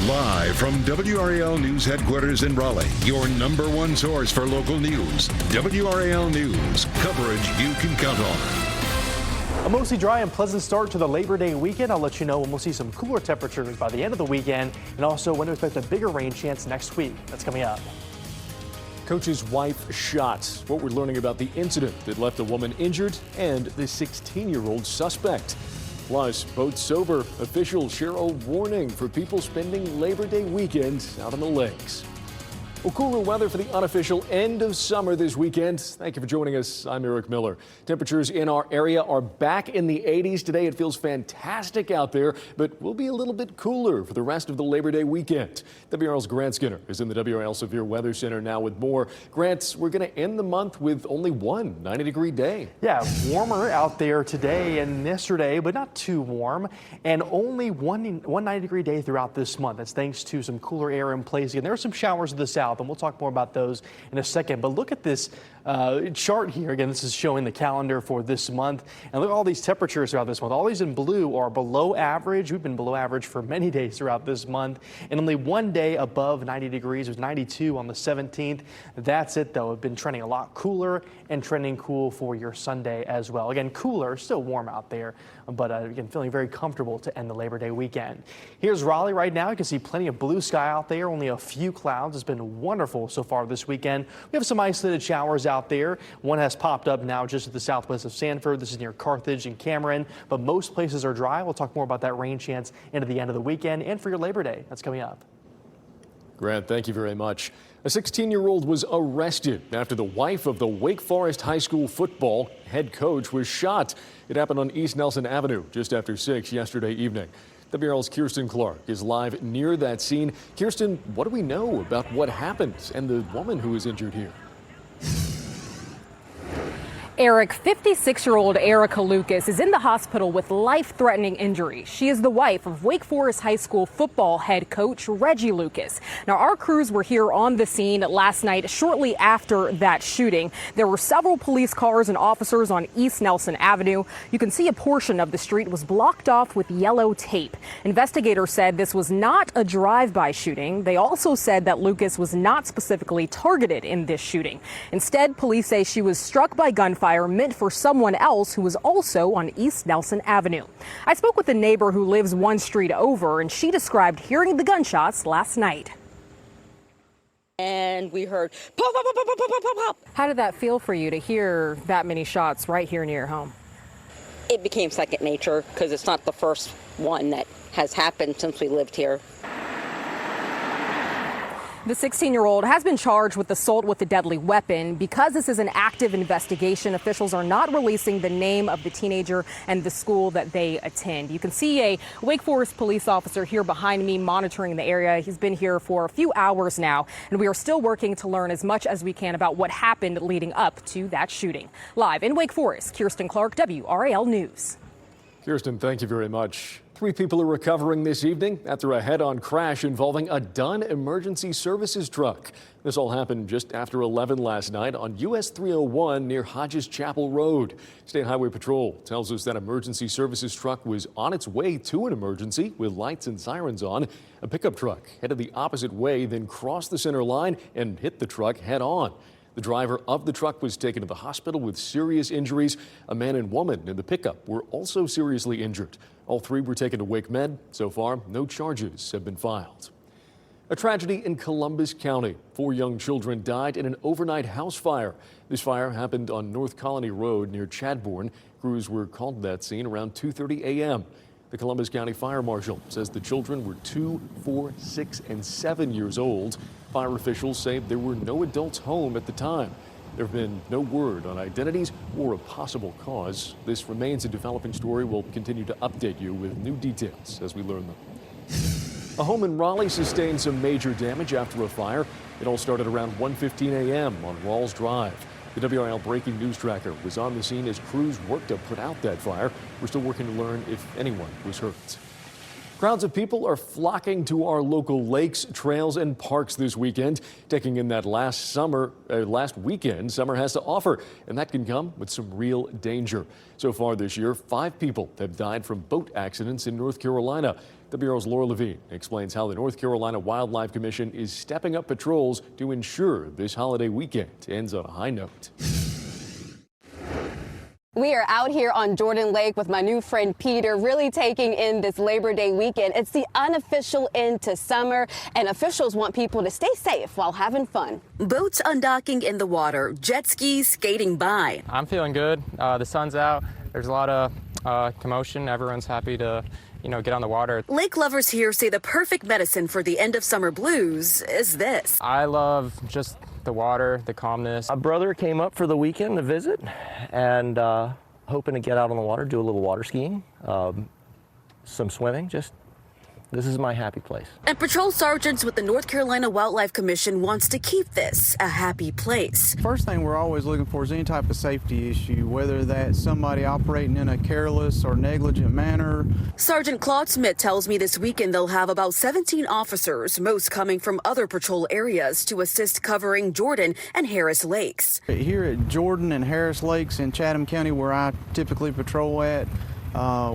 Live from WRAL News Headquarters in Raleigh, your number one source for local news. WRAL News, coverage you can count on. A mostly dry and pleasant start to the Labor Day weekend. I'll let you know when we'll see some cooler temperatures by the end of the weekend, and also when to expect a bigger rain chance next week. That's coming up. Coach's wife shot. What we're learning about the incident that left a woman injured and the 16-year-old suspect. Plus, both sober officials share a warning for people spending Labor Day weekend out on the lakes. Well, cooler weather for the unofficial end of summer this weekend. Thank you for joining us. I'm Eric Miller. Temperatures in our area are back in the 80s today. It feels fantastic out there, but we'll be a little bit cooler for the rest of the Labor Day weekend. WRAL's Grant Skinner is in the WRAL Severe Weather Center now with more. Grant, we're going to end the month with only one 90-degree day. Yeah, warmer out there today and yesterday, but not too warm, and only one 90-degree day throughout this month. That's thanks to some cooler air in place. And there are some showers to the south, and we'll talk more about those in a second. But look at this chart here. Again, this is showing the calendar for this month. And look at all these temperatures throughout this month. All these in blue are below average. We've been below average for many days throughout this month. And only one day above 90 degrees. It was 92 on the 17th. That's it, though. It's been trending a lot cooler and trending cool for your Sunday as well. Again, cooler, still warm out there, but again, feeling very comfortable to end the Labor Day weekend. Here's Raleigh right now. You can see plenty of blue sky out there, only a few clouds. It's been wonderful so far this weekend. We have some isolated showers out there. One has popped up now just to the southwest of Sanford. This is near Carthage and Cameron, but most places are dry. We'll talk more about that rain chance into the end of the weekend and for your Labor Day. That's coming up. Grant, thank you very much. A 16-year-old was arrested after the wife of the Wake Forest High School football head coach was shot. It happened on East Nelson Avenue just after 6 yesterday evening. WRAL's Kirsten Clark is live near that scene. Kirsten, what do we know about what happened and the woman who was injured here? Eric, 56-year-old Erica Lucas is in the hospital with life-threatening injuries. She is the wife of Wake Forest High School football head coach Reggie Lucas. Now, our crews were here on the scene last night shortly after that shooting. There were several police cars and officers on East Nelson Avenue. You can see a portion of the street was blocked off with yellow tape. Investigators said this was not a drive-by shooting. They also said that Lucas was not specifically targeted in this shooting. Instead, police say she was struck by gunfire meant for someone else who was also on East Nelson Avenue. I spoke with a neighbor who lives one street over, and she described hearing the gunshots last night. And we heard pop, pop, pop, pop, pop, pop, pop. How did that feel for you to hear that many shots right here near your home? It became second nature because it's not the first one that has happened since we lived here. The 16-year-old has been charged with assault with a deadly weapon. Because this is an active investigation, officials are not releasing the name of the teenager and the school that they attend. You can see a Wake Forest police officer here behind me monitoring the area. He's been here for a few hours now, and we are still working to learn as much as we can about what happened leading up to that shooting. Live in Wake Forest, Kirsten Clark, WRAL News. Kirsten, thank you very much. 3 people are recovering this evening after a head-on crash involving a Dunn emergency services truck. This all happened just after 11 last night on US 301 near Hodges Chapel Road. State Highway Patrol tells us that emergency services truck was on its way to an emergency with lights and sirens on. A pickup truck headed the opposite way, then crossed the center line and hit the truck head-on. The driver of the truck was taken to the hospital with serious injuries. A man and woman in the pickup were also seriously injured. All 3 were taken to Wake Med. So far, no charges have been filed. A tragedy in Columbus County. 4 young children died in an overnight house fire. This fire happened on North Colony Road near Chadbourne. Crews were called to that scene around 2:30 a.m. The Columbus County Fire Marshal says the children were 2, 4, 6, and 7 years old. Fire officials say there were no adults home at the time. There have been no word on identities or a possible cause. This remains a developing story. We'll continue to update you with new details as we learn them. A home in Raleigh sustained some major damage after a fire. It all started around 1:15 a.m. on Rawls Drive. The WRAL Breaking News Tracker was on the scene as crews worked to put out that fire. We're still working to learn if anyone was hurt. Crowds of people are flocking to our local lakes, trails, and parks this weekend, taking in that last weekend summer has to offer, and that can come with some real danger. So far this year, 5 people have died from boat accidents in North Carolina. WRAL's Laura Levine explains how the North Carolina Wildlife Commission is stepping up patrols to ensure this holiday weekend ends on a high note. We are out here on Jordan Lake with my new friend Peter, really taking in this Labor Day weekend. It's the unofficial end to summer, and officials want people to stay safe while having fun. Boats undocking in the water, jet skis skating by. I'm feeling good. The sun's out. There's a lot of commotion. Everyone's happy to, get on the water. Lake lovers here say the perfect medicine for the end of summer blues is this. I love just the water, the calmness. My brother came up for the weekend to visit and hoping to get out on the water, do a little water skiing, some swimming. This is my happy place. And patrol sergeants with the North Carolina Wildlife Commission wants to keep this a happy place. First thing we're always looking for is any type of safety issue, whether that's somebody operating in a careless or negligent manner. Sergeant Claude Smith tells me this weekend they'll have about 17 officers, most coming from other patrol areas, to assist covering Jordan and Harris Lakes. Here at Jordan and Harris Lakes in Chatham County, where I typically patrol at,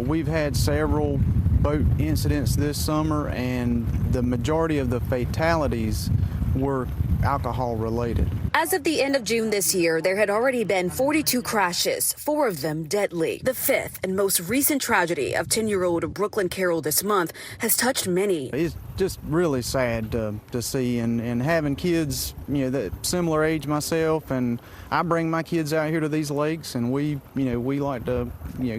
we've had several boat incidents this summer, and the majority of the fatalities were alcohol related. As of the end of June this year, there had already been 42 crashes, 4 of them deadly. The 5th and most recent tragedy of 10-year-old Brooklyn Carroll this month has touched many. It's just really sad to see, and having kids, that similar age myself, and I bring my kids out here to these lakes, and we like to,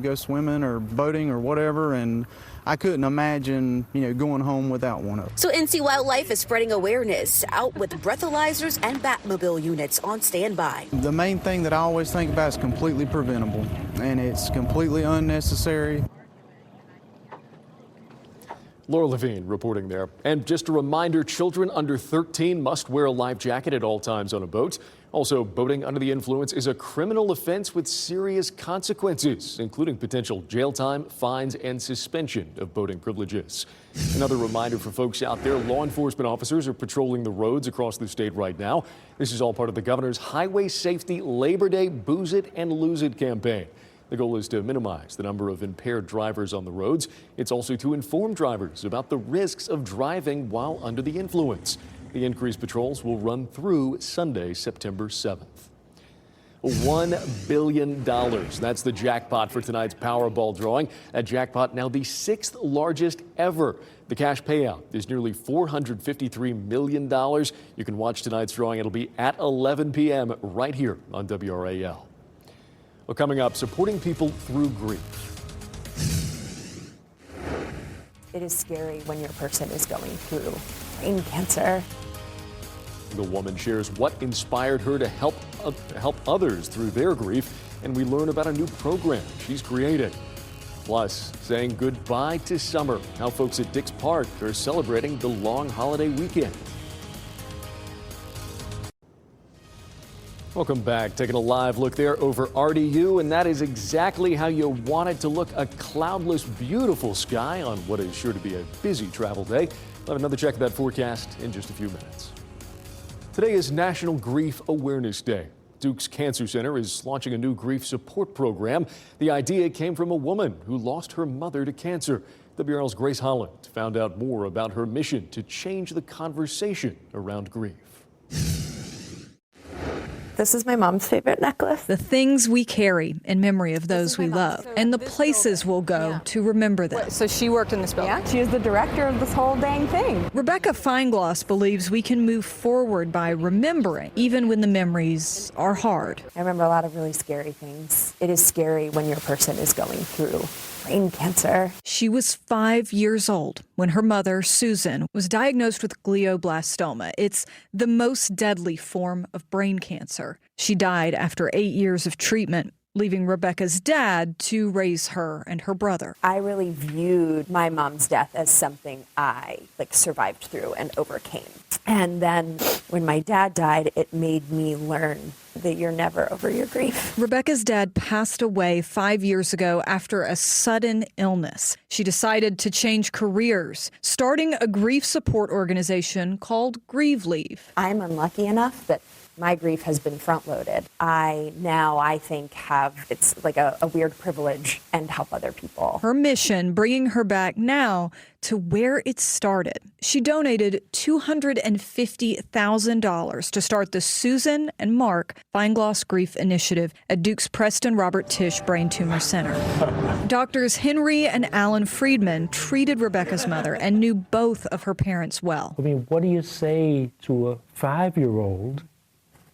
go swimming or boating or whatever, and I couldn't imagine, going home without one of them. So NC Wildlife is spreading awareness, out with breathalyzers and Batmobile units on standby. The main thing that I always think about is completely preventable, and it's completely unnecessary. Laura Levine reporting there. And just a reminder, children under 13 must wear a life jacket at all times on a boat. Also, boating under the influence is a criminal offense with serious consequences, including potential jail time, fines, and suspension of boating privileges. Another reminder for folks out there, law enforcement officers are patrolling the roads across the state right now. This is all part of the governor's Highway Safety Labor Day Booze It and Lose It campaign. The goal is to minimize the number of impaired drivers on the roads. It's also to inform drivers about the risks of driving while under the influence. The increased patrols will run through Sunday, September 7th. $1 billion. That's the jackpot for tonight's Powerball drawing. That jackpot now the 6th largest ever. The cash payout is nearly $453 million. You can watch tonight's drawing. It'll be at 11 p.m. right here on WRAL. Well, coming up, supporting people through grief. It is scary when your person is going through brain cancer. The woman shares what inspired her to help others through their grief, and we learn about a new program she's created. Plus, saying goodbye to summer, how folks at Dix Park are celebrating the long holiday weekend. Welcome back. Taking a live look there over RDU, and that is exactly how you want it to look. A cloudless, beautiful sky on what is sure to be a busy travel day. We'll have another check of that forecast in just a few minutes. Today is National Grief Awareness Day. Duke's Cancer Center is launching a new grief support program. The idea came from a woman who lost her mother to cancer. WRAL's Grace Holland found out more about her mission to change the conversation around grief. This is my mom's favorite necklace. The things we carry in memory of those we love, and the places we'll go to remember them. So she worked in this building? Yeah, she is the director of this whole dang thing. Rebecca Feingloss believes we can move forward by remembering, even when the memories are hard. I remember a lot of really scary things. It is scary when your person is going through brain cancer. She was 5 years old when her mother, Susan, was diagnosed with glioblastoma. It's the most deadly form of brain cancer. She died after 8 years of treatment. leaving Rebecca's dad to raise her and her brother. I really viewed my mom's death as something I survived through and overcame. And then when my dad died, it made me learn that you're never over your grief. Rebecca's dad passed away 5 years ago after a sudden illness. She decided to change careers, starting a grief support organization called Grieve Leave. I'm unlucky enough that my grief has been front-loaded. I think, it's like a weird privilege and help other people. Her mission, bringing her back now to where it started. She donated $250,000 to start the Susan and Mark Feingloss Grief Initiative at Duke's Preston Robert Tisch Brain Tumor Center. Doctors Henry and Alan Friedman treated Rebecca's mother and knew both of her parents well. I mean, what do you say to a 5-year-old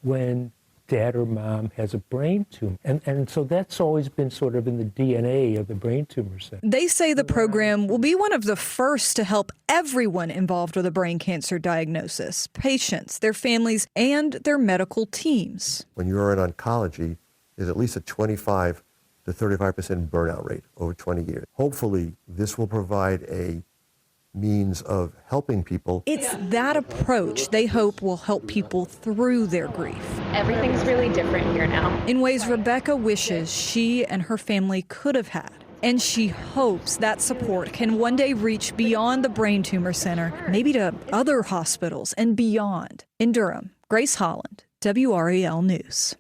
when dad or mom has a brain tumor? And so that's always been sort of in the DNA of the Brain Tumor Center. They say the program will be one of the first to help everyone involved with a brain cancer diagnosis, patients, their families, and their medical teams. When you are in oncology, there's at least a 25 to 35% burnout rate over 20 years. Hopefully, this will provide a means of helping people. It's that approach they hope will help people through their grief. Everything's really different here now. In ways Rebecca wishes she and her family could have had. And she hopes that support can one day reach beyond the Brain Tumor Center, maybe to other hospitals and beyond. In Durham, Grace Holland, WRAL News.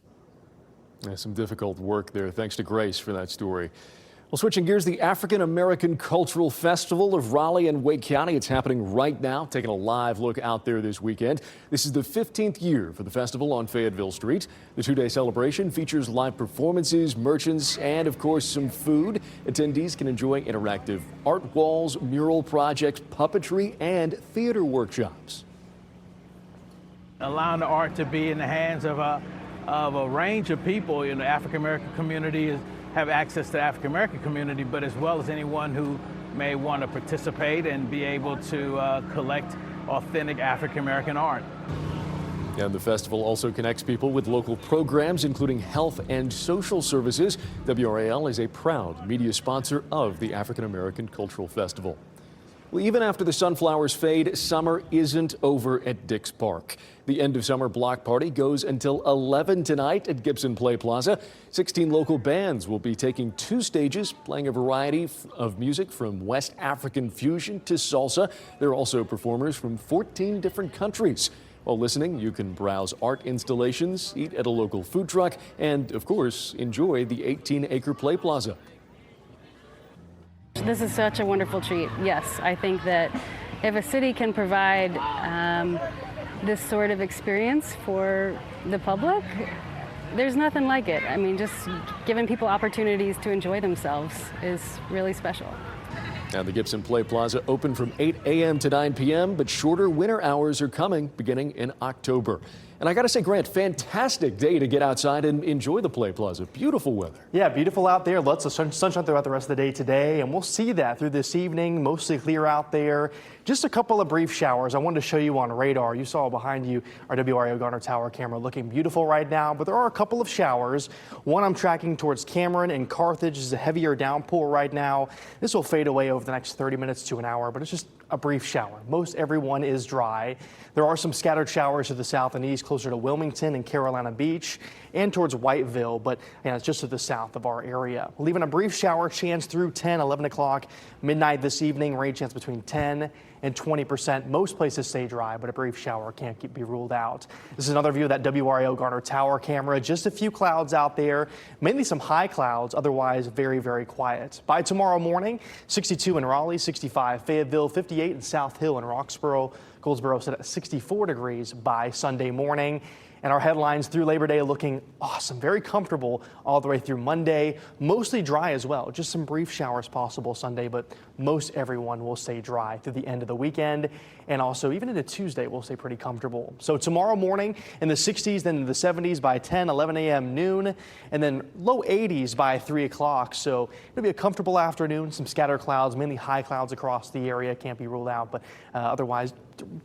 Some difficult work there. Thanks to Grace for that story. Well, switching gears, the African American Cultural Festival of Raleigh and Wake County. It's happening right now, taking a live look out there this weekend. This is the 15th year for the festival on Fayetteville Street. The two-day celebration features live performances, merchants, and, of course, some food. Attendees can enjoy interactive art walls, mural projects, puppetry, and theater workshops. Allowing the art to be in the hands of a range of people in the African American community have access to the African American community, but as well as anyone who may want to participate and be able to collect authentic African American art. And the festival also connects people with local programs, including health and social services. WRAL is a proud media sponsor of the African American Cultural Festival. Well, even after the sunflowers fade, summer isn't over at Dix Park. The end of summer block party goes until 11 tonight at Gibson Play Plaza. 16 local bands will be taking 2 stages, playing a variety of music from West African fusion to salsa. There are also performers from 14 different countries. While listening, you can browse art installations, eat at a local food truck, and, of course, enjoy the 18-acre Play Plaza. This is such a wonderful treat. Yes, I think that if a city can provide this sort of experience for the public, there's nothing like it. I mean, just giving people opportunities to enjoy themselves is really special. Now, the Gibson Play Plaza open from 8 a.m. to 9 p.m., but shorter winter hours are coming beginning in October. And I got to say, Grant, fantastic day to get outside and enjoy the Play Plaza. Beautiful weather. Yeah, beautiful out there. Lots of sunshine throughout the rest of the day today, and we'll see that through this evening. Mostly clear out there. Just a couple of brief showers I wanted to show you on radar. You saw behind you our WRAL Garner Tower camera looking beautiful right now, but there are a couple of showers. One I'm tracking towards Cameron and Carthage is a heavier downpour right now. This will fade away over the next 30 minutes to an hour, but it's just a brief shower. Most everyone is dry. There are some scattered showers to the south and east closer to Wilmington and Carolina Beach and towards Whiteville, but it's just to the south of our area. Leaving a brief shower chance through 10, 11 o'clock, midnight this evening, rain chance between 10 and 20%. Most places stay dry, but a brief shower can't be ruled out. This is another view of that WRAL Garner Tower camera. Just a few clouds out there, mainly some high clouds, otherwise very, very quiet. By tomorrow morning, 62 in Raleigh, 65 Fayetteville, 58 in South Hill and Roxborough. Goldsboro set at 64 degrees by Sunday morning. And our headlines through Labor Day looking awesome, very comfortable all the way through Monday. Mostly dry as well, just some brief showers possible Sunday, but most everyone will stay dry through the end of the weekend. And also even into Tuesday, we'll stay pretty comfortable. So tomorrow morning in the 60s, then in the 70s by 10, 11 a.m. noon, and then low 80s by 3 o'clock. So it'll be a comfortable afternoon, some scattered clouds, mainly high clouds across the area. Can't be ruled out, but otherwise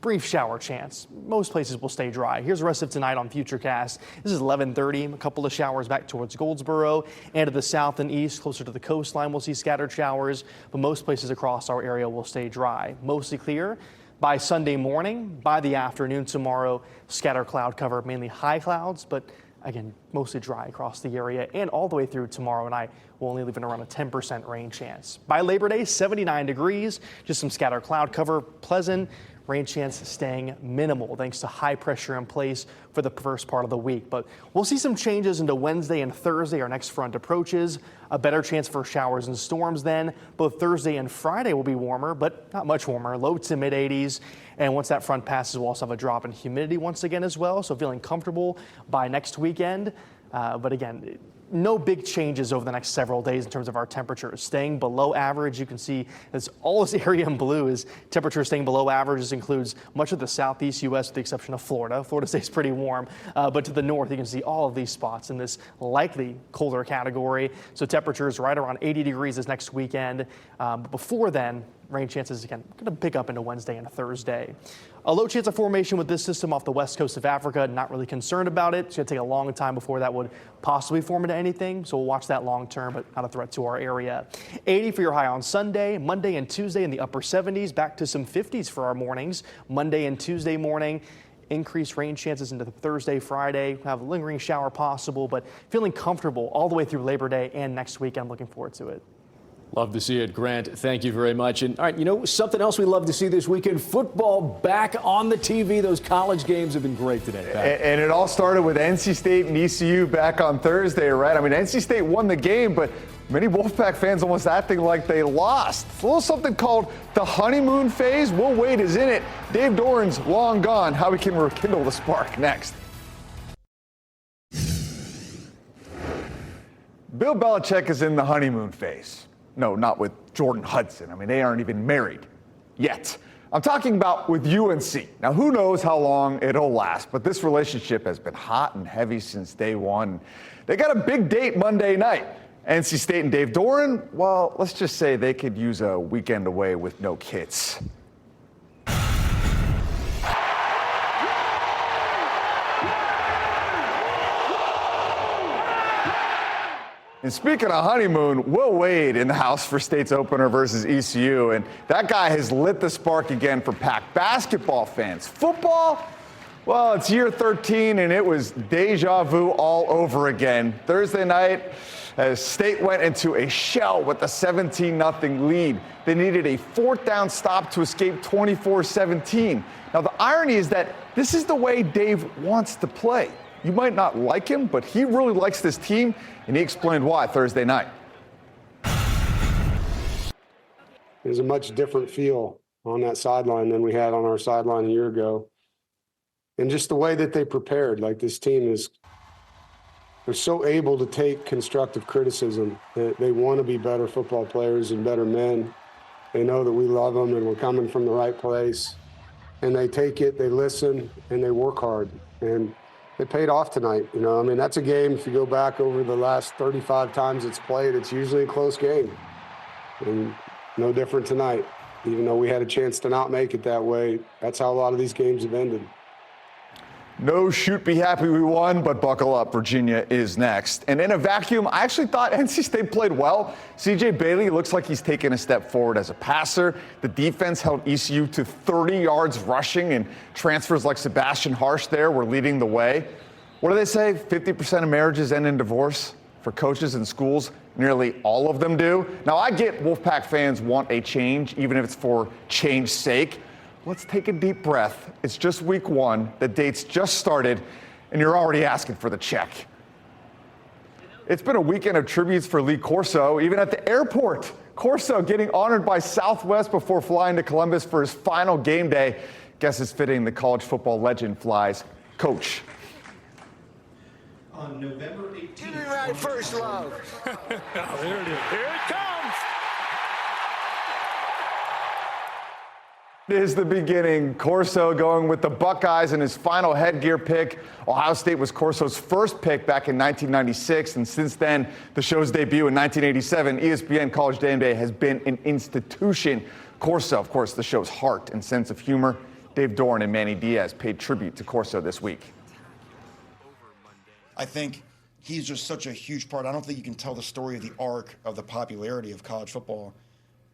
brief shower chance. Most places will stay dry. Here's the rest of tonight on on Futurecast. This is 11:30. A couple of showers back towards Goldsboro and to the south and east, closer to the coastline. We'll see scattered showers, but most places across our area will stay dry. Mostly clear by Sunday morning. By the afternoon tomorrow, scattered cloud cover, mainly high clouds, but again, mostly dry across the area, and all the way through tomorrow night, we'll only leave in around a 10% rain chance. By Labor Day, 79 degrees, just some scattered cloud cover, pleasant. Rain chance staying minimal thanks to high pressure in place for the first part of the week. But we'll see some changes into Wednesday and Thursday. Our next front approaches. A better chance for showers and storms then. Both Thursday and Friday will be warmer, but not much warmer. Low to mid 80s. And once that front passes, we'll also have a drop in humidity once again as well. So feeling comfortable by next weekend. But again, no big changes over the next several days in terms of our temperatures. Staying below average, you can see as all this area in blue is temperature staying below average. This includes much of the southeast U.S. with the exception of Florida. Florida stays pretty warm, but to the north, you can see all of these spots in this likely colder category. So temperatures right around 80 degrees this next weekend. But before then, rain chances again going to pick up into Wednesday and Thursday. A low chance of formation with this system off the west coast of Africa. Not really concerned about it. It's going to take a long time before that would possibly form into anything. So we'll watch that long term, but not a threat to our area. 80 for your high on Sunday, Monday and Tuesday in the upper 70s. Back to some 50s for our mornings. Monday and Tuesday morning. Increased rain chances into Thursday, Friday. Have a lingering shower possible, but feeling comfortable all the way through Labor Day and next week. I'm looking forward to it. Love to see it, Grant. Thank you very much. And all right, you know, something else we love to see this weekend, football back on the TV. Those college games have been great today, Pat. And it all started with NC State and ECU back on Thursday, right? I mean, NC State won the game, but many Wolfpack fans almost acting like they lost. It's a little something called the honeymoon phase. Will Wade is in it. Dave Doran's long gone. How we can rekindle the spark next. Bill Belichick is in the honeymoon phase. No, not with Jordan Hudson. I mean, they aren't even married yet. I'm talking about with UNC. Now, who knows how long it'll last, but this relationship has been hot and heavy since day one. They got a big date Monday night. NC State and Dave Doran, well, let's just say they could use a weekend away with no kids. And speaking of honeymoon, Will Wade in the house for State's opener versus ECU. And that guy has lit the spark again for Pac basketball fans. Football? Well, it's year 13, and it was deja vu all over again. Thursday night, as State went into a shell with a 17-0 lead. They needed a fourth down stop to escape 24-17. Now, the irony is that this is the way Dave wants to play. You might not like him, but he really likes this team, and he explained why Thursday night. There's a much different feel on that sideline than we had on our sideline a year ago. And just the way that they prepared, like this team they're so able to take constructive criticism. They want to be better football players and better men. They know that we love them and we're coming from the right place. And they take it, they listen, and they work hard. And it paid off tonight. You know, I mean, that's a game, if you go back over the last 35 times it's played, it's usually a close game. And no different tonight. Even though we had a chance to not make it that way, that's how a lot of these games have ended. No shoot, be happy we won, but buckle up. Virginia is next. And in a vacuum, I actually thought NC State played well. CJ Bailey looks like he's taken a step forward as a passer. The defense held ECU to 30 yards rushing, and transfers like Sebastian Harsh there were leading the way. What do they say? 50% of marriages end in divorce. For coaches and schools, nearly all of them do. Now, I get Wolfpack fans want a change, even if it's for change's sake. Let's take a deep breath. It's just week one. The date's just started, and you're already asking for the check. It's been a weekend of tributes for Lee Corso, even at the airport. Corso getting honored by Southwest before flying to Columbus for his final game day. Guess it's fitting the college football legend flies. Coach. On November 18th. Give me my first love. Oh, there it is. Here it comes. It is the beginning. Corso going with the Buckeyes in his final headgear pick. Ohio State was Corso's first pick back in 1996, and since then, the show's debut in 1987, ESPN College Game Day has been an institution. Corso, of course, the show's heart and sense of humor. Dave Doran and Manny Diaz paid tribute to Corso this week. I think he's just such a huge part. I don't think you can tell the story of the arc of the popularity of college football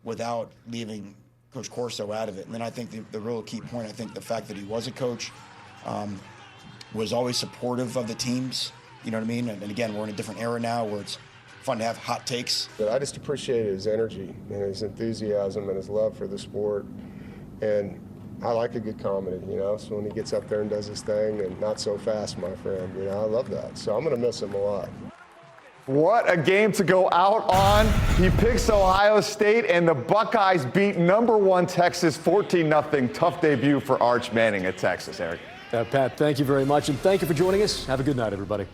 without leaving Coach Corso out of it. And then I think the real key point, I think the fact that he was a coach, was always supportive of the teams. You know what I mean? And again, we're in a different era now where it's fun to have hot takes. But I just appreciate his energy and his enthusiasm and his love for the sport. And I like a good comedy, you know, so when he gets up there and does his thing, and not so fast, my friend, you know, I love that. So I'm going to miss him a lot. What a game to go out on. He picks Ohio State, and the Buckeyes beat #1 Texas 14-0. Tough debut for Arch Manning at Texas, Eric. Pat, thank you very much, and thank you for joining us. Have a good night, everybody.